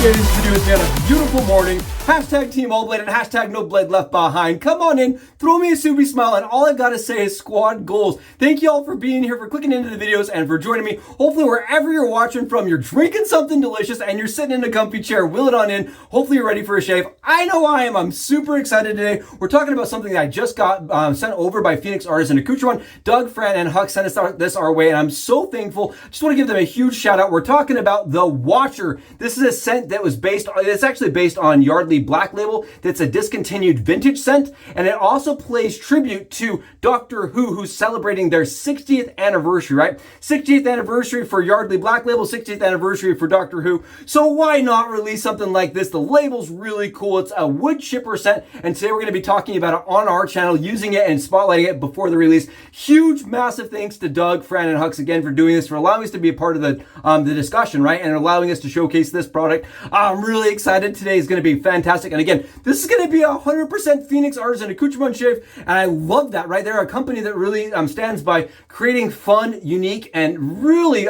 getting to do with me on a beautiful morning. Hashtag Team All Blade and hashtag No Blade Left Behind. Come on in, throw me a Subie smile, and all I've got to say is squad goals. Thank you all for being here, for clicking into the videos, and for joining me. Hopefully, wherever you're watching from, you're drinking something delicious and you're sitting in a comfy chair. Wheel it on in. Hopefully, you're ready for a shave. I know I am. I'm super excited today. We're talking about something that I just got sent over by Phoenix Artisan Accoutrement. Doug, Fran, and Huck sent us this our way, and I'm so thankful. Just want to give them a huge shout out. We're talking about the Watcher. This is a scent that was it's actually based on Yardley Black Label. That's a discontinued vintage scent, and it also plays tribute to Doctor Who, who's celebrating their 60th anniversary, right? 60th anniversary for Yardley Black Label, 60th anniversary for Doctor Who. So why not release something like this? The label's really cool. It's a wood Chypre scent, and today we're going to be talking about it on our channel, using it and spotlighting it before the release. Huge, massive thanks to Doug, Fran, and Hux again for doing this, for allowing us to be a part of the discussion, right? And allowing us to showcase this product. I'm really excited. Today is going to be fantastic. And again, this is going to be 100% Phoenix Artisan Accoutrement shave. And I love that, right? They're a company that really stands by creating fun, unique, and really,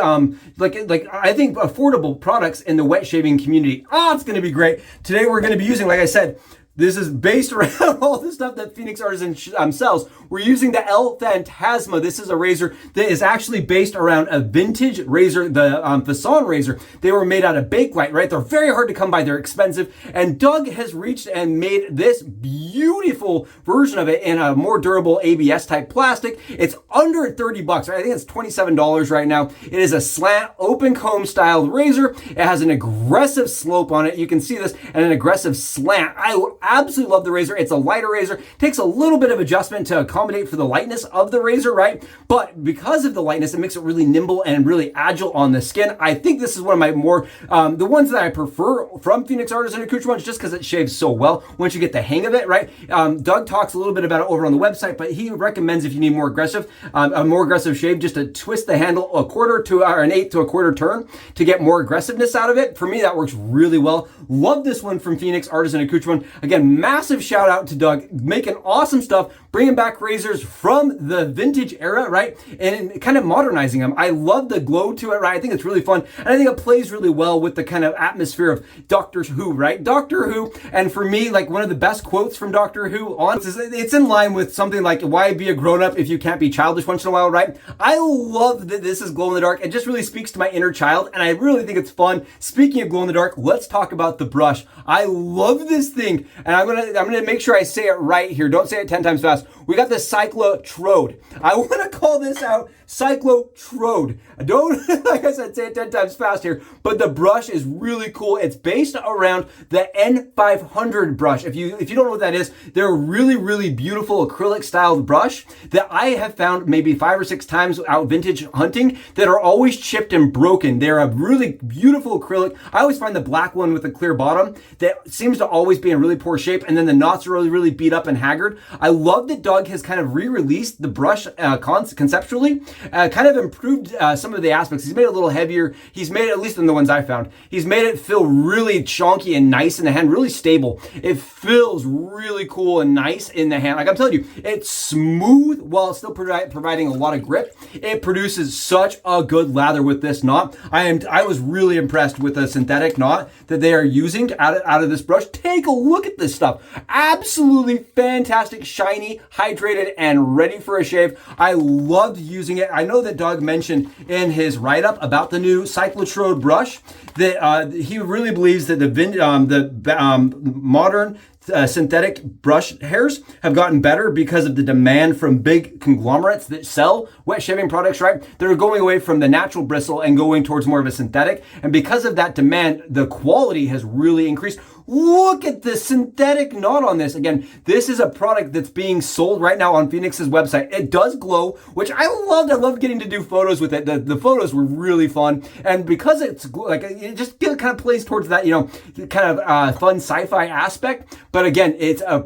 like I think affordable products in the wet shaving community. It's going to be great. Today we're going to be using, like I said, this is based around all the stuff that Phoenix Artisan sells. We're using the Phantasma. This is a razor that is actually based around a vintage razor, the Façon razor. They were made out of Bakelite, right? They're very hard to come by. They're expensive. And Doug has reached and made this beautiful version of it in a more durable ABS type plastic. It's under 30 bucks, right? I think it's $27 right now. It is a slant, open comb styled razor. It has an aggressive slope on it. You can see this, and an aggressive slant. I absolutely love the razor. It's a lighter razor. Takes a little bit of adjustment to accommodate for the lightness of the razor, right? But because of the lightness, it makes it really nimble and really agile on the skin. I think this is one of my more, the ones that I prefer from Phoenix Artisan Accoutrements, just because it shaves so well once you get the hang of it, right? Doug talks a little bit about it over on the website, but he recommends, if you need more aggressive, a more aggressive shave, just to twist the handle a quarter to an eighth to a quarter turn to get more aggressiveness out of it. For me, that works really well. Love this one from Phoenix Artisan Accoutrement. Again, massive shout out to Doug, making awesome stuff, bringing back razors from the vintage era, right? And kind of modernizing them. I love the glow to it, right? I think it's really fun. And I think it plays really well with the kind of atmosphere of Doctor Who, right? Doctor Who, and for me, like one of the best quotes from Doctor Who on, it's in line with something like, why be a grown-up if you can't be childish once in a while, right? I love that this is glow in the dark. It just really speaks to my inner child, and I really think it's fun. Speaking of glow in the dark, let's talk about the brush. I love this thing, and I'm gonna make sure I say it right here. Don't say it 10 times fast. We got the ClycloTrode. I want to call this out ClycloTrode. Don't, like I said, say it 10 times fast here, but the brush is really cool. It's based around the N500 brush. If you don't know what that is, they're a really, really beautiful acrylic styled brush that I have found maybe 5 or 6 times out vintage hunting that are always chipped and broken. They're a really beautiful acrylic. I always find the black one with a clear bottom that seems to always be in really poor shape, and then the knots are really, really beat up and haggard. I love that Doug has kind of re-released the brush conceptually, kind of improved some of the aspects. He's made it a little heavier. He's made it, at least in the ones I found, he's made it feel really chonky and nice in the hand, really stable. It feels really cool and nice in the hand. Like I'm telling you, it's smooth while still providing a lot of grip. It produces such a good lather with this knot. I was really impressed with the synthetic knot that they are using out of this brush. Take a look at this stuff. Absolutely fantastic, shiny, hydrated, and ready for a shave. I loved using it. I know that Doug mentioned in his write-up about the new ClycloTrode brush that he really believes that the modern synthetic brush hairs have gotten better because of the demand from big conglomerates that sell wet shaving products, right? They're going away from the natural bristle and going towards more of a synthetic. And because of that demand, the quality has really increased. Look at the synthetic knot on this. Again, this is a product that's being sold right now on Phoenix's website. It does glow, which I loved. I loved getting to do photos with it. The photos were really fun. And because it's like, it just kind of plays towards that, kind of fun sci-fi aspect. But again, it's a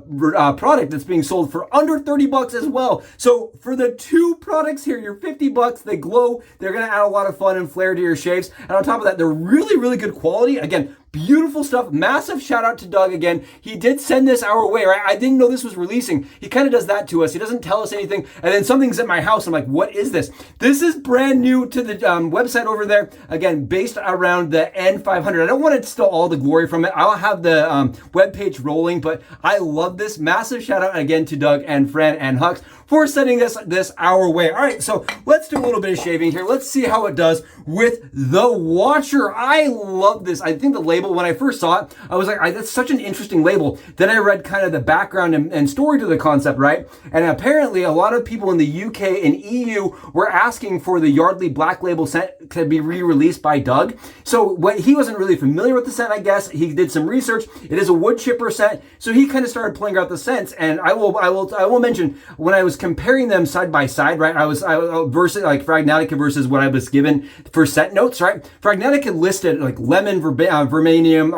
product that's being sold for under 30 bucks as well. So for the two products here, you're 50 bucks. They glow. They're going to add a lot of fun and flair to your shaves. And on top of that, they're really, really good quality. Again, Beautiful stuff. Massive shout out to Doug again. He did send this our way, right? I didn't know this was releasing. He kind of does that to us. He doesn't tell us anything. And then something's at my house. I'm like, what is this? This is brand new to the website over there. Again, based around the N500. I don't want to steal all the glory from it. I'll have the webpage rolling, but I love this. Massive shout out again to Doug and Fran and Hux for sending this our way. All right, so let's do a little bit of shaving here. Let's see how it does with the Watcher. I love this. I think the label, when I first saw it, I was like, that's such an interesting label. Then I read kind of the background and story to the concept, right? And apparently a lot of people in the UK and EU were asking for the Yardley Black Label scent to be re-released by Doug. So he wasn't really familiar with the scent, I guess. He did some research. It is a wood chipper scent. So he kind of started playing out the scents. And I will mention, when I was comparing them side by side, right? I versus like Fragnatica versus what I was given for scent notes, right? Fragnatica listed like lemon, verbanium,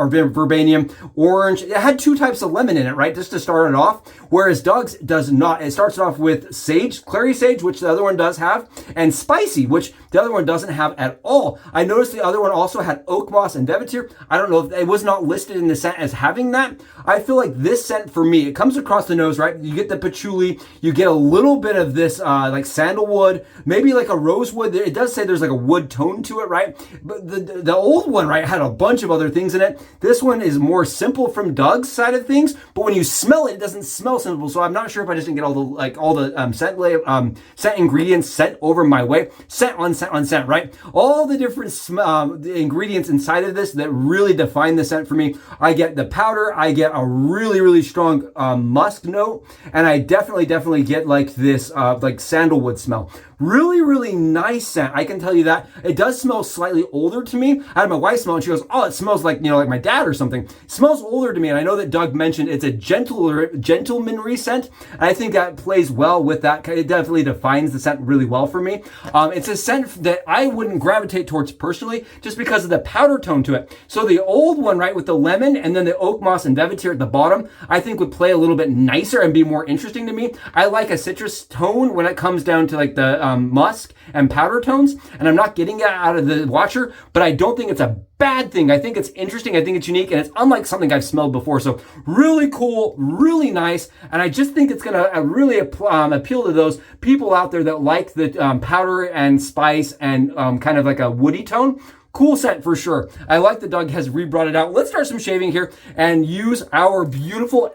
orange. It had 2 types of lemon in it, right? Just to start it off. Whereas Doug's does not. It starts off with sage, clary sage, which the other one does have, and spicy, which the other one doesn't have at all. I noticed the other one also had oak moss and vegetir. I don't know if it was not listed in the scent as having that. I feel like this scent for me, it comes across the nose, right? You get the patchouli, you get a little bit of this like sandalwood, maybe like a rosewood. It does say there's like a wood tone to it, right? But the old one, right, had a bunch of other things in it. This one is more simple from Doug's side of things, but when you smell it, it doesn't smell simple. So I'm not sure if I just didn't get all the scent ingredients sent over my way. Scent on scent, right? All the different the ingredients inside of this that really define the scent for me. I get the powder, I get a really, really strong musk note, and I definitely get like this like sandalwood smell. Really, really nice scent. I can tell you that. It does smell slightly older to me. I had my wife smell and she goes, oh, it smells like, like my dad or something. It smells older to me. And I know that Doug mentioned it's a gentlemanly scent. And I think that plays well with that. It definitely defines the scent really well for me. It's a scent that I wouldn't gravitate towards personally just because of the powder tone to it. So the old one, right, with the lemon and then the oak moss and vegetir at the bottom, I think would play a little bit nicer and be more interesting to me. I like a citrus tone when it comes down to like the musk and powder tones, and I'm not getting it out of the Watcher, but I don't think it's a bad thing. I think it's interesting. I think it's unique, and it's unlike something I've smelled before. So really cool, really nice, and I just think it's going to really appeal to those people out there that like the powder and spice and kind of like a woody tone. Cool scent for sure. I like that Doug has re-brought it out. Let's start some shaving here and use our beautiful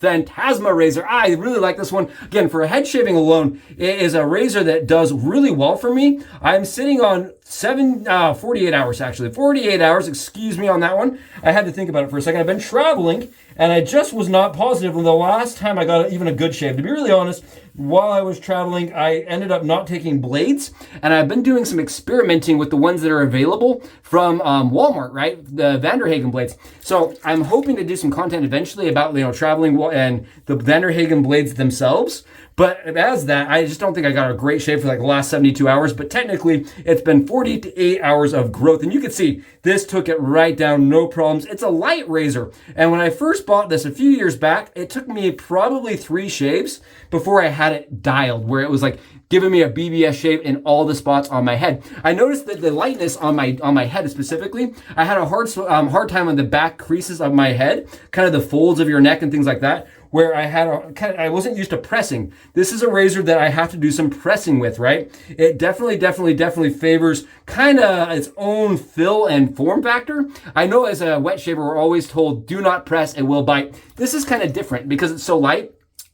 Phantasma razor. I really like this one. Again, for a head shaving alone, it is a razor that does really well for me. I'm sitting on 48 hours actually. 48 hours, excuse me on that one. I had to think about it for a second. I've been traveling and I just was not positive when the last time I got even a good shave. To be really honest, while I was traveling, I ended up not taking blades, and I've been doing some experimenting with the ones that are available from Walmart, right? The Vanderhagen blades. So I'm hoping to do some content eventually about, traveling and the Vanderhagen blades themselves. But as that, I just don't think I got a great shave for like the last 72 hours, but technically it's been 48 hours of growth. And you can see this took it right down, no problems. It's a light razor. And when I first bought this a few years back, it took me probably 3 shaves before I had it dialed, where it was like giving me a BBS shave in all the spots on my head. I noticed that the lightness on my head specifically, I had a hard time on the back creases of my head, kind of the folds of your neck and things like that, where I wasn't used to pressing. This is a razor that I have to do some pressing with, right? It definitely favors kind of its own fill and form factor. I know as a wet shaver, we're always told, do not press, it will bite. This is kind of different because it's so light.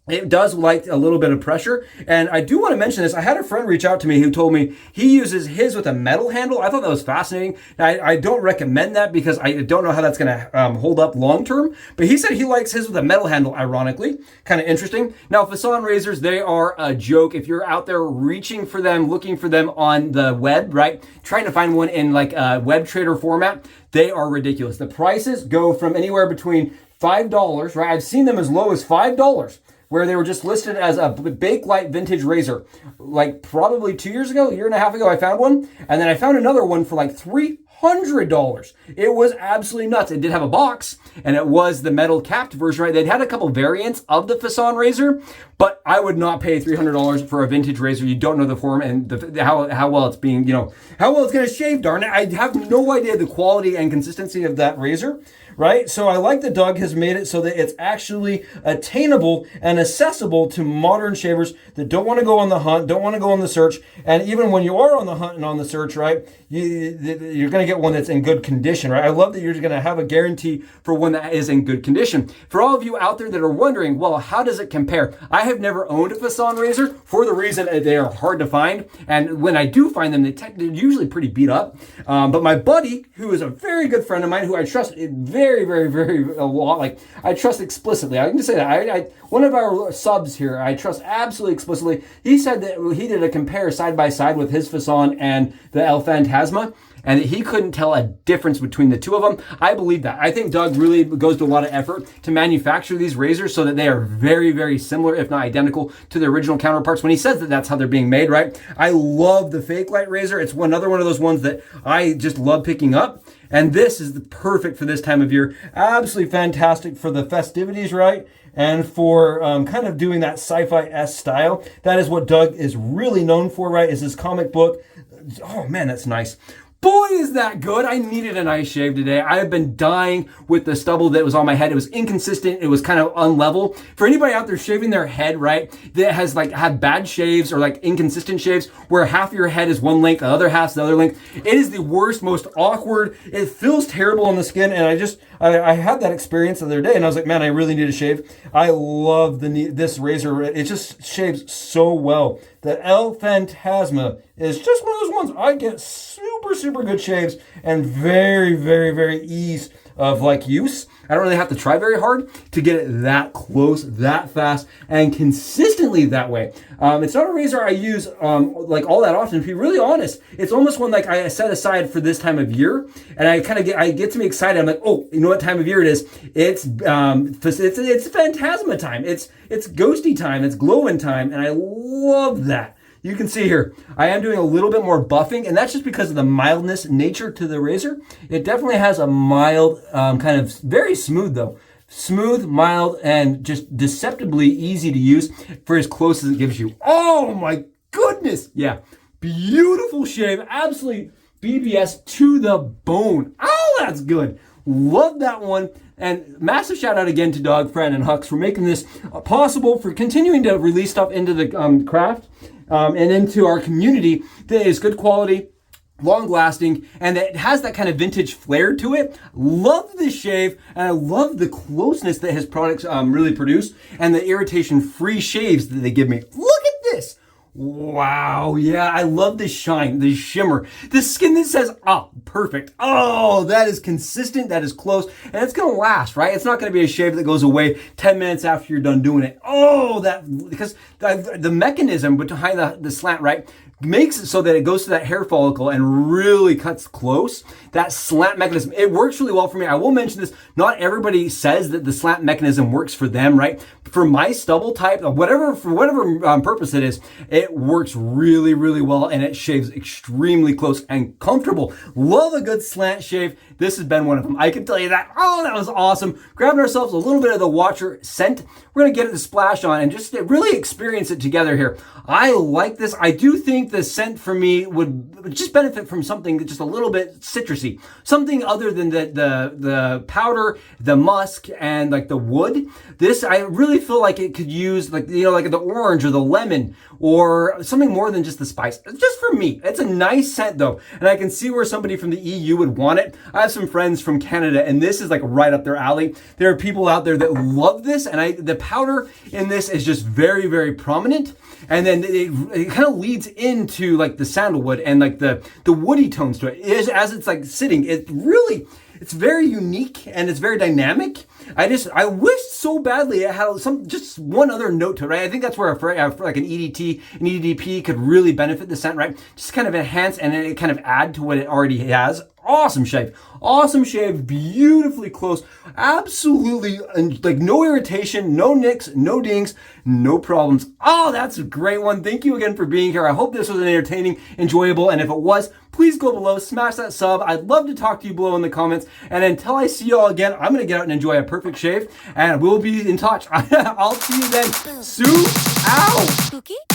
It does like a little bit of pressure. And I do want to mention this. I had a friend reach out to me who told me he uses his with a metal handle. I thought that was fascinating. I don't recommend that because I don't know how that's going to hold up long term. But he said he likes his with a metal handle, ironically. Kind of interesting. Now, Fasson razors, they are a joke. If you're out there reaching for them, looking for them on the web, right? Trying to find one in like a web trader format, they are ridiculous. The prices go from anywhere between $5, right? I've seen them as low as $5. Where they were just listed as a Bakelite vintage razor. Like probably 2 years ago, a year and a half ago, I found one. And then I found another one for like $300. $100. It was absolutely nuts. It did have a box, and it was the metal capped version, right? They'd had a couple variants of the Fasan razor, but I would not pay $300 for a vintage razor. You don't know the form and how well it's being, how well it's going to shave, darn it. I have no idea the quality and consistency of that razor, right? So I like that Doug has made it so that it's actually attainable and accessible to modern shavers that don't want to go on the hunt, don't want to go on the search. And even when you are on the hunt and on the search, right, you're going to get one that's in good condition, right? I love that you're going to have a guarantee for one that is in good condition. For all of you out there that are wondering, well, how does it compare? I have never owned a Fasan razor for the reason that they are hard to find. And when I do find them, they're usually pretty beat up. But my buddy, who is a very good friend of mine, who I trust very, very, very a lot, like I trust explicitly. I can just say that. One of our subs here, I trust absolutely explicitly. He said that he did a compare side by side with his Fasan and the El Phantasma, and he couldn't tell a difference between the two of them. I believe that. I think Doug really goes to a lot of effort to manufacture these razors so that they are very, very similar, if not identical, to the original counterparts when he says that that's how they're being made, right? I love the Fake Light razor. It's another one of those ones that I just love picking up. And this is perfect for this time of year. Absolutely fantastic for the festivities, right? And for kind of doing that sci-fi-esque style. That is what Doug is really known for, right? Is his comic book. Oh man, that's nice. Boy, is that good. I needed a nice shave today. I have been dying with the stubble that was on my head. It was inconsistent. It was kind of unlevel. For anybody out there shaving their head, right, that has like had bad shaves or like inconsistent shaves where half your head is one length, the other half's the other length, it is the worst, most awkward. It feels terrible on the skin. And I had that experience the other day and I was like, man, I really need a shave. I love this razor. It just shaves so well. The El Phantasma is just one of those ones I get super, super good shaves and very, very, very ease of like use. I don't really have to try very hard to get it that close, that fast, and consistently that way. It's not a razor I use like all that often. To be really honest, it's almost one like I set aside for this time of year, and I get to be excited. I'm like, oh, you know what time of year it is? It's Phantasma time. It's ghosty time. It's glowing time, and I love that. You can see here, I am doing a little bit more buffing, and that's just because of the mildness nature to the razor. It definitely has a mild, kind of very smooth though. Smooth, mild, and just deceptively easy to use for as close as it gives you. Oh my goodness. Yeah, beautiful shave. Absolutely BBS to the bone. Oh, that's good. Love that one. And massive shout out again to Doug, Fran, and Hux for making this possible, for continuing to release stuff into the craft and into our community that is good quality, long lasting, and it has that kind of vintage flair to it. Love the shave, and I love the closeness that his products really produce, and the irritation free shaves that they give me. Look at this. Wow, yeah, I love the shine, the shimmer, the skin that says, oh, perfect. Oh, that is consistent, that is close, and it's gonna last, right? It's not gonna be a shave that goes away 10 minutes after you're done doing it. Oh, because the mechanism behind the slant, right, makes it so that it goes to that hair follicle and really cuts close. That slant mechanism, it works really well for me. I will mention this, not everybody says that the slant mechanism works for them, right? For my stubble type, for whatever purpose it is, it works really, really well, and it shaves extremely close and comfortable. Love a good slant shave. This has been one of them. I can tell you that. Oh, that was awesome. Grabbing ourselves a little bit of the Watcher scent. We're gonna get it to splash on and just really experience it together here. I like this. I do think the scent for me would just benefit from something just a little bit citrusy, something other than the powder, the musk, and like the wood. This, I really feel like it could use like, like the orange or the lemon or something more than just the spice. Just for me, it's a nice scent though, and I can see where somebody from the EU would want it. I have some friends from Canada, and this is like right up their alley. There are people out there that love this, and the powder in this is just very, very prominent. And then it kind of leads into like the sandalwood and like the woody tones to it. As it's like sitting, it's very unique and it's very dynamic. I wish so badly it had just one other note to it, right? I think that's where like an EDT, an EDP could really benefit the scent, right? Just kind of enhance and it kind of add to what it already has. awesome shave. Awesome shave, beautifully close, absolutely, like no irritation, no nicks, no dings, no problems. Oh, that's a great one. Thank you again for being here. I hope this was entertaining, enjoyable, and if it was, please go below, smash that sub. I'd love to talk to you below in the comments, and until I see you all again, I'm gonna get out and enjoy a perfect shave, and we'll be in touch. I'll see you then. Sue out.